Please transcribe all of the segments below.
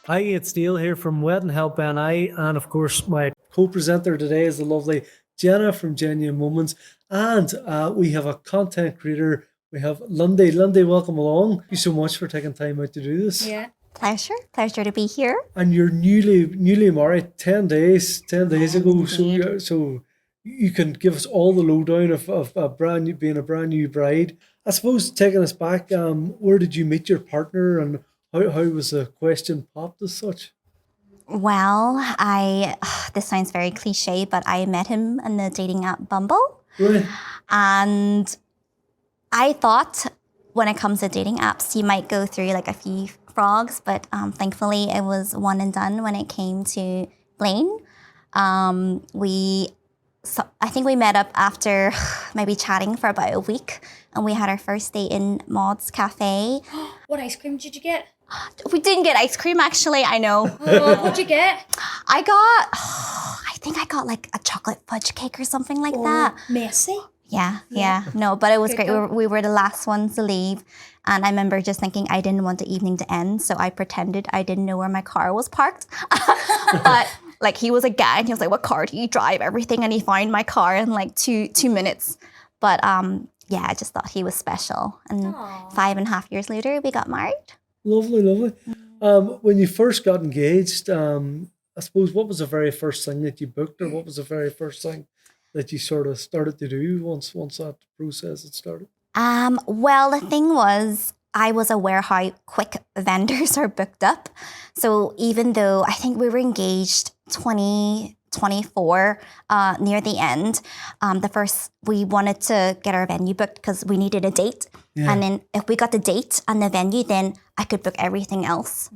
Hi, it's Neil here from Wedding Help NI, and of course, my co-presenter today is the lovely Jenna from Genuine Moments, and we have a content creator. We have Lindy. Lindy, welcome along. Thank you so much for taking time out to do this. Yeah. Pleasure to be here. And you're newly married, 10 days ago. Indeed. So you can give us all the lowdown of a brand new, being a brand new bride. I suppose taking us back, where did you meet your partner, and how was the question popped as such? Well, this sounds very cliche, but I met him on the dating app Bumble. Right. And I thought when it comes to dating apps, you might go through like a few frogs, but thankfully it was one and done when it came to Blaine. I think we met up after maybe chatting for about a week, and we had our first date in Maud's Cafe. What ice cream did you get? We didn't get ice cream, actually, I know. What'd you get? I think I got like a chocolate fudge cake or something like that. Messy. Yeah. No, but it was Good great. though. We were the last ones to leave. And I remember just thinking I didn't want the evening to end. So I pretended I didn't know where my car was parked. But like he was a guy and he was like, what car do you drive? Everything. And he found my car in like two minutes. But yeah, I just thought he was special. And Aw. 5.5 years later, we got married. Lovely, lovely. When you first got engaged, I suppose what was the very first thing that you booked, or what was the very first thing that you sort of started to do once that process had started? Well, the thing was, I was aware how quick vendors are booked up. So even though I think we were engaged 2024 near the end, we wanted to get our venue booked because we needed a date. Yeah. And then if we got the date and the venue, then I could book everything else.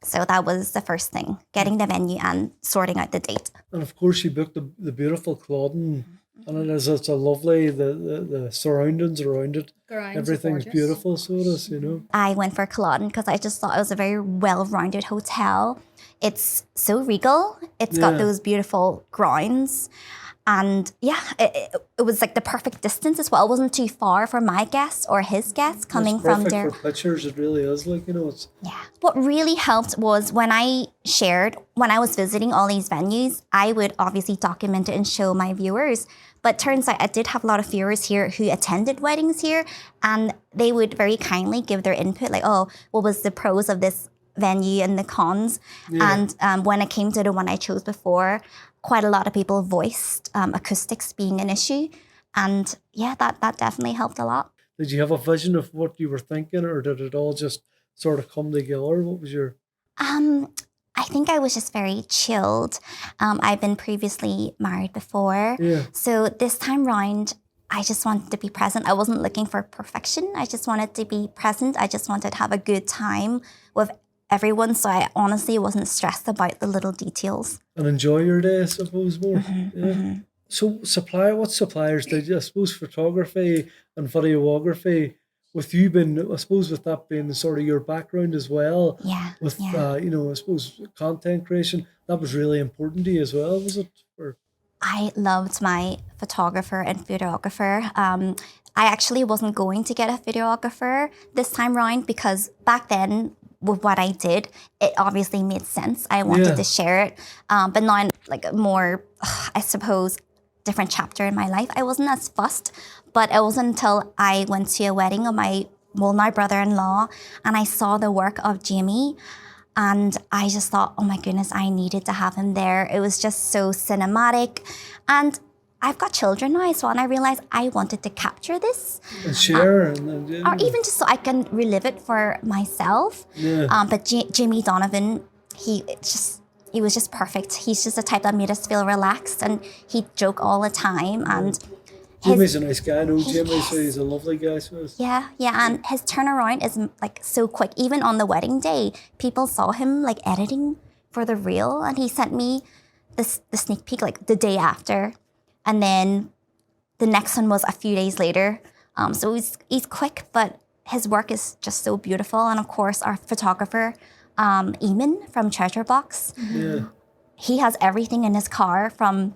So that was the first thing, getting the venue and sorting out the date. And of course, you booked the beautiful Culloden, and it's a lovely, the surroundings around it. Grounds are Everything's gorgeous. beautiful, so it is, you know. I went for Culloden because I just thought it was a very well-rounded hotel. It's so regal. It's got Yeah. those beautiful grounds. And yeah, it was like the perfect distance as well. It wasn't too far for my guests or his guests coming It's from perfect there. for pictures. It really is, like, you know, it's Yeah. What really helped was when I was visiting all these venues, I would obviously document it and show my viewers. But turns out I did have a lot of viewers here who attended weddings here, and they would very kindly give their input, like, oh, what was the pros of this venue and the cons? Yeah. And when it came to the one I chose before, quite a lot of people voiced acoustics being an issue. And yeah, that definitely helped a lot. Did you have a vision of what you were thinking, or did it all just sort of come together? What was your I think I was just very chilled. I've been previously married before. Yeah. So this time round, I just wanted to be present. I wasn't looking for perfection. I just wanted to be present. I just wanted to have a good time with everyone. So I honestly wasn't stressed about the little details. and enjoy your day, I suppose, more? Yeah. So what suppliers did you? I suppose photography and videography. With you being, I suppose, with that being sort of your background as well, Yeah. with yeah. I suppose content creation, that was really important to you as well, was it? Or I loved my photographer and videographer. I actually wasn't going to get a videographer this time round because back then, with what I did, it obviously made sense. I wanted Yeah. to share it. But now, I'm like a more, I suppose, different chapter in my life, I wasn't as fussed. But it wasn't until I went to a wedding of my brother-in-law, and I saw the work of Jamie. And I just thought, oh my goodness, I needed to have him there. It was just so cinematic. And I've got children now, so and I realized I wanted to capture this, and share and you or know, even just so I can relive it for myself. yeah. But Jimmy Donovan, he was just perfect. He's just the type that made us feel relaxed, and he'd joke all the time. And Jimmy's a nice guy. I know Jimmy, Yes. so he's a lovely guy. So it's- yeah, and his turnaround is like so quick. Even on the wedding day, people saw him like editing for the reel, and he sent me the sneak peek like the day after, and then the next one was a few days later. So he's quick, but his work is just so beautiful. And of course, our photographer, Eamon from Treasure Box, yeah. he has everything in his car from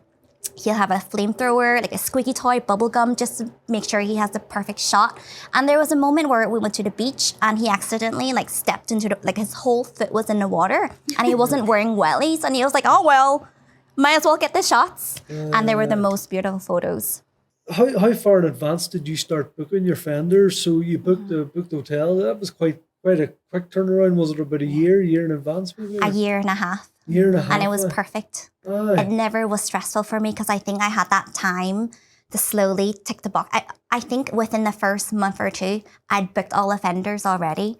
He'll have a flamethrower, like a squeaky toy, bubble gum, just to make sure he has the perfect shot. And there was a moment where we went to the beach and he accidentally like stepped into like his whole foot was in the water and he wasn't wearing wellies. And he was like, oh, well, might as well get the shots. And they were the most beautiful photos. How far in advance did you start booking your vendors? So you booked the hotel. That was quite a quick turnaround. Was it about a year in advance? Maybe? A year and a half. Year and a half. And it was perfect. Aye. It never was stressful for me because I think I had that time to slowly tick the box. I think within the first month or two, I'd booked all the vendors already.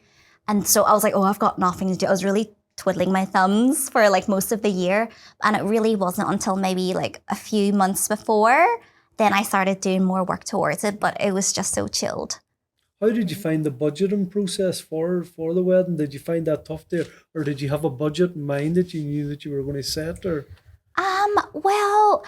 And so I was like, oh, I've got nothing to do. I was really twiddling my thumbs for like most of the year. And it really wasn't until maybe like a few months before, then I started doing more work towards it. But it was just so chilled. How did you find the budgeting process for the wedding? Did you find that tough there? Or did you have a budget in mind that you knew that you were going to set? Or Well,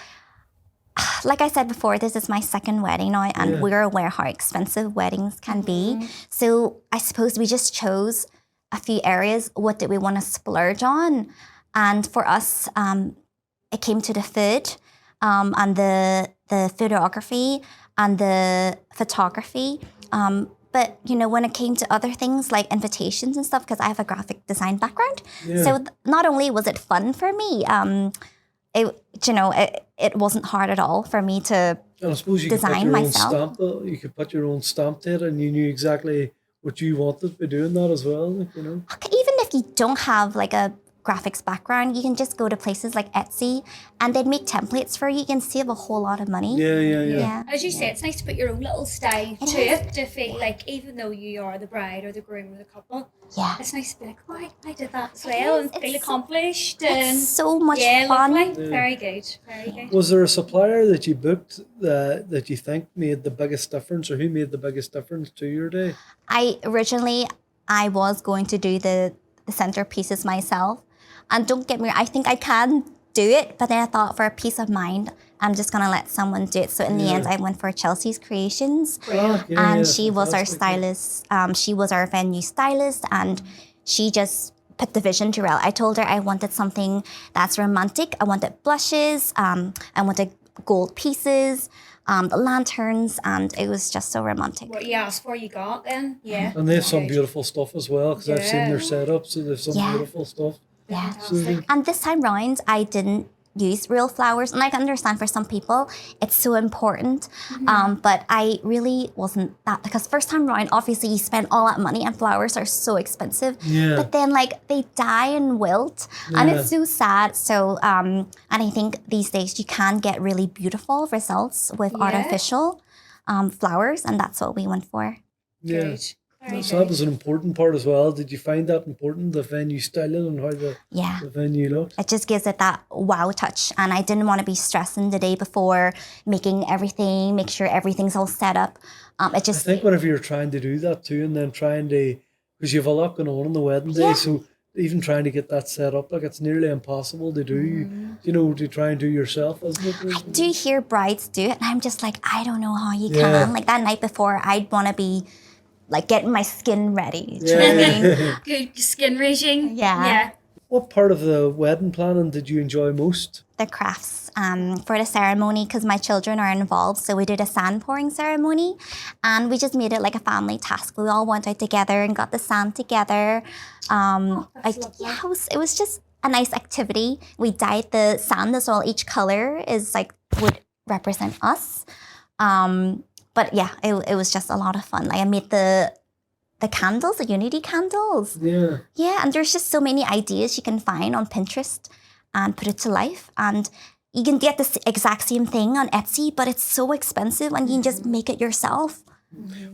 like I said before, this is my second wedding now, and we're aware how expensive weddings can be. So I suppose we just chose a few areas. What did we want to splurge on? And for us, it came to the food and the videography and the photography. But, you know, when it came to other things like invitations and stuff, because I have a graphic design background. Yeah. So not only was it fun for me, it wasn't hard at all for me to and I suppose you design could put your myself. own stamp. You could put your own stamp to it, and you knew exactly what you wanted by doing that as well. Like, you know. Even if you don't have like a graphics background, you can just go to places like Etsy and they'd make templates for you. You can save a whole lot of money. Yeah. As you say, it's nice to put your own little style to it, to feel like even though you are the bride or the groom or the couple, it's nice to be like, oh, I did that as well, and feel accomplished. And It's so much fun. Lovely. Very good. Very good. Was there a supplier that you booked that you think made the biggest difference, or who made the biggest difference to your day? Originally I was going to do the centerpieces myself. And don't get me wrong, I think I can do it, but then I thought for a peace of mind, I'm just going to let someone do it. So in the end, I went for Chelsea's Creations. And she was our stylist. She was our venue stylist, and she just put the vision to it. I told her I wanted something that's romantic. I wanted blushes. I wanted gold pieces, the lanterns, and it was just so romantic. What you asked for, you got then. Yeah. And they have some beautiful stuff as well, because I've seen their setup, so there's some beautiful stuff. Yeah. Fantastic. And this time round, I didn't use real flowers. And I can understand for some people, it's so important. But I really wasn't that, because first time round, obviously you spend all that money and flowers are so expensive. Yeah. But then like they die and wilt and it's so sad. So, and I think these days you can get really beautiful results with artificial flowers, and that's what we went for. Yeah. Good. Very So that was an important part as well. Did you find that important, the venue styling and how the venue looked? It just gives it that wow touch. And I didn't want to be stressing the day before, make sure everything's all set up. I think whenever you're trying to do that too, and then because you have a lot going on the wedding day, so even trying to get that set up, like it's nearly impossible to do, to try and do yourself, isn't it? I do hear brides do it, and I'm just like, I don't know how you can. Like that night before, I'd want to be like getting my skin ready. Do you know what I mean? Good skin regime. Yeah. What part of the wedding planning did you enjoy most? The crafts for the ceremony, because my children are involved. So we did a sand pouring ceremony, and we just made it like a family task. We all went out together and got the sand together. It was just a nice activity. We dyed the sand as well. Each color would represent us. But yeah, it was just a lot of fun. Like I made the candles, the unity candles. Yeah. Yeah, and there's just so many ideas you can find on Pinterest and put it to life. And you can get this exact same thing on Etsy, but it's so expensive and you can just make it yourself.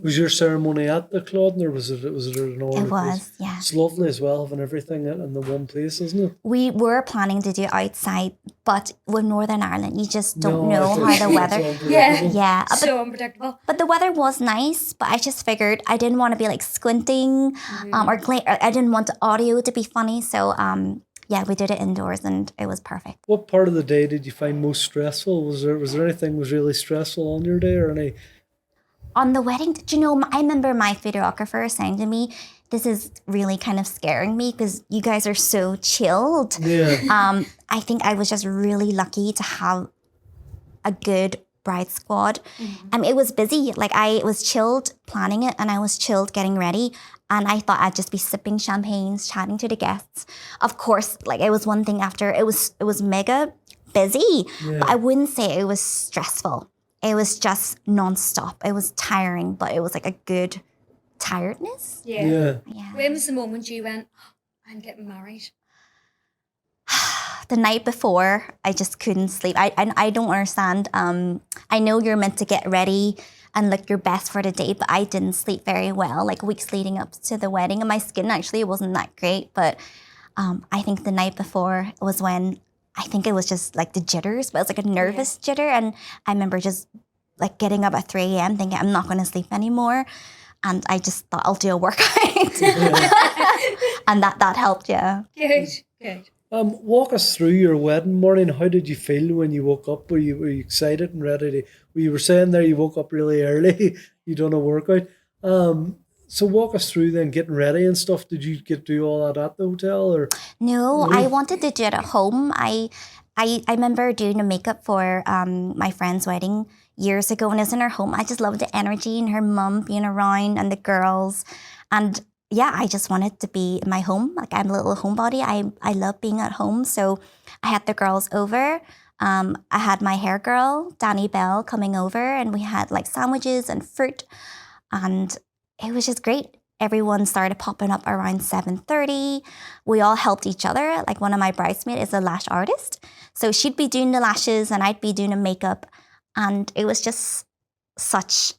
Was your ceremony at the Culloden, or was it an order? It was, yeah. It's lovely as well, having everything in the one place, isn't it? We were planning to do it outside, but with Northern Ireland, you just don't know how the weather. Yeah. So unpredictable. But the weather was nice, but I just figured I didn't want to be like squinting or I didn't want the audio to be funny. So we did it indoors and it was perfect. What part of the day did you find most stressful? Was there anything was really stressful on your day, or any? On the wedding, I remember my videographer saying to me, this is really kind of scaring me because you guys are so chilled. Yeah. I think I was just really lucky to have a good bride squad. It was busy. Like I was chilled planning it and I was chilled getting ready. And I thought I'd just be sipping champagnes, chatting to the guests. Of course, like it was one thing after, it was mega busy, but I wouldn't say it was stressful. It was just nonstop. It was tiring, but it was like a good tiredness. Yeah. When was the moment you went, I'm getting married? The night before, I just couldn't sleep. I don't understand. I know you're meant to get ready and look your best for the day, but I didn't sleep very well, like weeks leading up to the wedding. And my skin actually wasn't that great, but I think the night before was when, I think it was just like the jitters, but it was like a nervous jitter. And I remember just like getting up at 3 a.m. thinking I'm not going to sleep anymore. And I just thought I'll do a workout. And that helped, yeah. Good. Walk us through your wedding morning. How did you feel when you woke up? Were you excited and ready to? You were saying there you woke up really early. You done a workout. So walk us through then getting ready and stuff. Did you get to do all that at the hotel or? No, I wanted to do it at home. I remember doing the makeup for my friend's wedding years ago, and it was in her home. I just loved the energy and her mum being around and the girls, and yeah, I just wanted to be in my home. Like I'm a little homebody. I love being at home. So I had the girls over. I had my hair girl, Danny Bell, coming over, and we had like sandwiches and fruit. And it was just great. Everyone started popping up around 7:30. We all helped each other. Like one of my bridesmaids is a lash artist. So she'd be doing the lashes and I'd be doing the makeup. And it was just such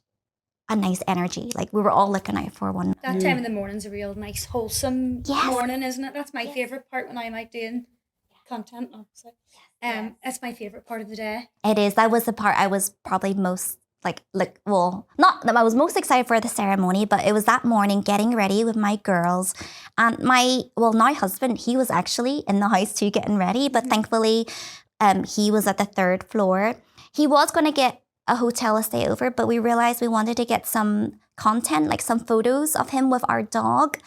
a nice energy. Like we were all looking out for one. That time in the morning's a real nice, wholesome morning, isn't it? That's my favourite part when I'm out doing content. Obviously. That's my favourite part of the day. It is. That was the part I was probably most not that I was most excited for the ceremony, but it was that morning getting ready with my girls. And my now husband, he was actually in the house too getting ready, but thankfully he was at the 3rd floor. He was going to get a hotel to stay over, but we realized we wanted to get some content, like some photos of him with our dog.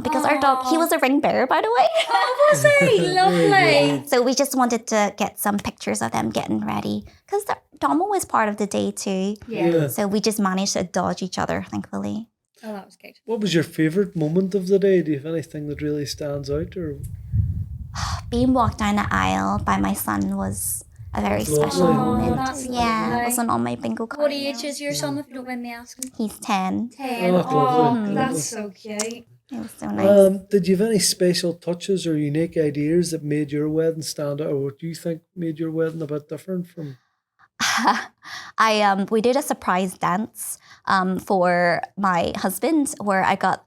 Because our dog, he was a ring bearer, by the way. Oh, was he? Lovely. So we just wanted to get some pictures of them getting ready. Because Domo was part of the day too. Yeah. So we just managed to dodge each other, thankfully. Oh, that was good. What was your favourite moment of the day? Do you have anything that really stands out? Or being walked down the aisle by my son was a very special moment. That's It lovely. wasn't on my bingo card. What age is your son, if you don't mind me asking? He's 10. 10. Oh, lovely. That's so cute. It was so nice. Did you have any special touches or unique ideas that made your wedding stand out, or what do you think made your wedding a bit different from? We did a surprise dance for my husband where I got.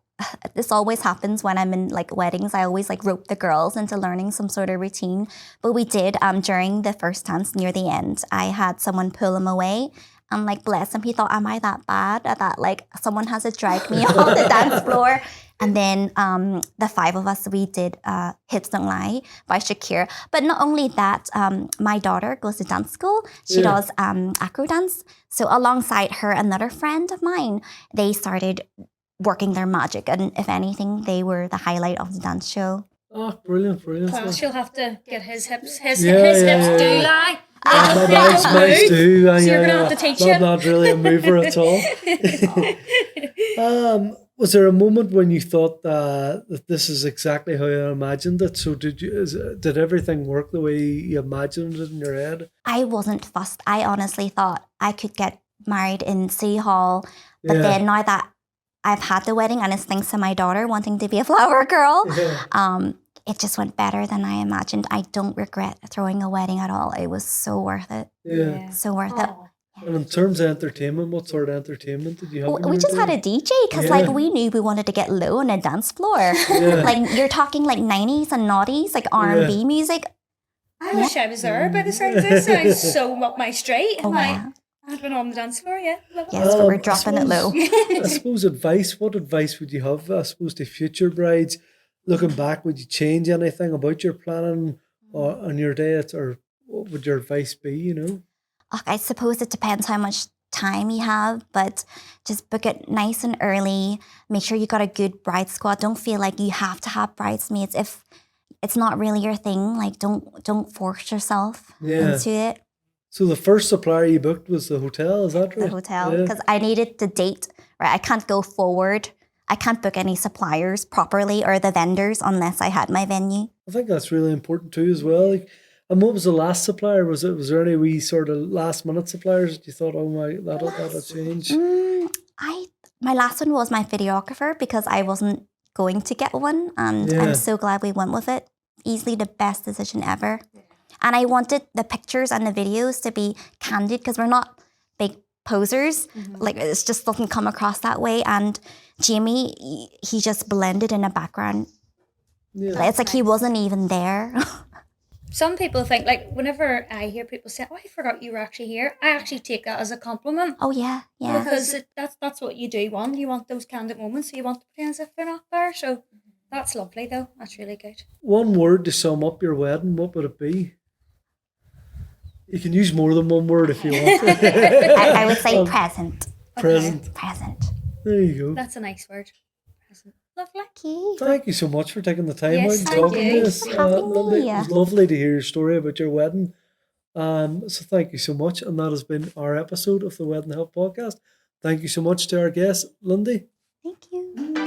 This always happens when I'm in like weddings. I always like rope the girls into learning some sort of routine. But we did during the first dance near the end. I had someone pull him away. And like bless him, he thought, am I that bad at that? Like someone has to drag me off the dance floor. And then the 5 of us, we did Hips Don't Lie by Shakira. But not only that, my daughter goes to dance school. She does acro dance. So alongside her, another friend of mine, they started working their magic. And if anything, they were the highlight of the dance show. Oh, brilliant. Plus, you'll have to get his hips. His Yeah, hips yeah, do yeah. lie. Mine's too. So you're going to have to teach him. Not really a mover at all. Was there a moment when you thought that this is exactly how you imagined it? So did everything work the way you imagined it in your head? I wasn't fussed. I honestly thought I could get married in City Hall. But then now that I've had the wedding, and it's thanks to my daughter wanting to be a flower girl, it just went better than I imagined. I don't regret throwing a wedding at all. It was so worth it. Yeah. So worth it. And in terms of entertainment, what sort of entertainment did you have? We just had a DJ because like we knew we wanted to get low on a dance floor. Like you're talking like 90s and noughties, like R&B music. I wish I was there by the sounds of it. Sounds so up my street. Oh, yeah. I've been on the dance floor, yeah. Yes, but we're dropping it low. I suppose what advice would you have, I suppose, to future brides? Looking back, would you change anything about your planning or on your dates, or what would your advice be, I suppose it depends how much time you have, but just book it nice and early. Make sure you got a good bride squad. Don't feel like you have to have bridesmaids if it's not really your thing. Like don't force yourself into it. So the first supplier you booked was the hotel, is that right? The hotel, Yeah. because I needed the date, right? I can't go forward. I can't book any suppliers properly or the vendors unless I had my venue. I think that's really important too as well. Like, and what was the last supplier? Was there any wee sort of last minute suppliers that you thought, oh my, that'll change? My last one was my videographer because I wasn't going to get one, and Yeah. I'm so glad we went with it. Easily the best decision ever. And I wanted the pictures and the videos to be candid because we're not big posers. Like, it just doesn't come across that way. And Jamie, he just blended in a background. Yeah. It's like he wasn't even there. Some people think, like, whenever I hear people say, oh, I forgot you were actually here, I actually take that as a compliment. Oh, yeah, yeah. Because that's what you do want. You want those candid moments, so you want to pretend as if they're not there. So that's lovely, though. That's really good. One word to sum up your wedding, what would it be? You can use more than one word if you want. I would say present. Present. Present. There you go. That's a nice word. Present. Lovely. Thank you so much for taking the time Yes, out and thank talking you. to us. Thanks for having Lindy. me. It was lovely to hear your story about your wedding. So thank you so much. And that has been our episode of the Wedding Help Podcast. Thank you so much to our guest, Lindy. Thank you.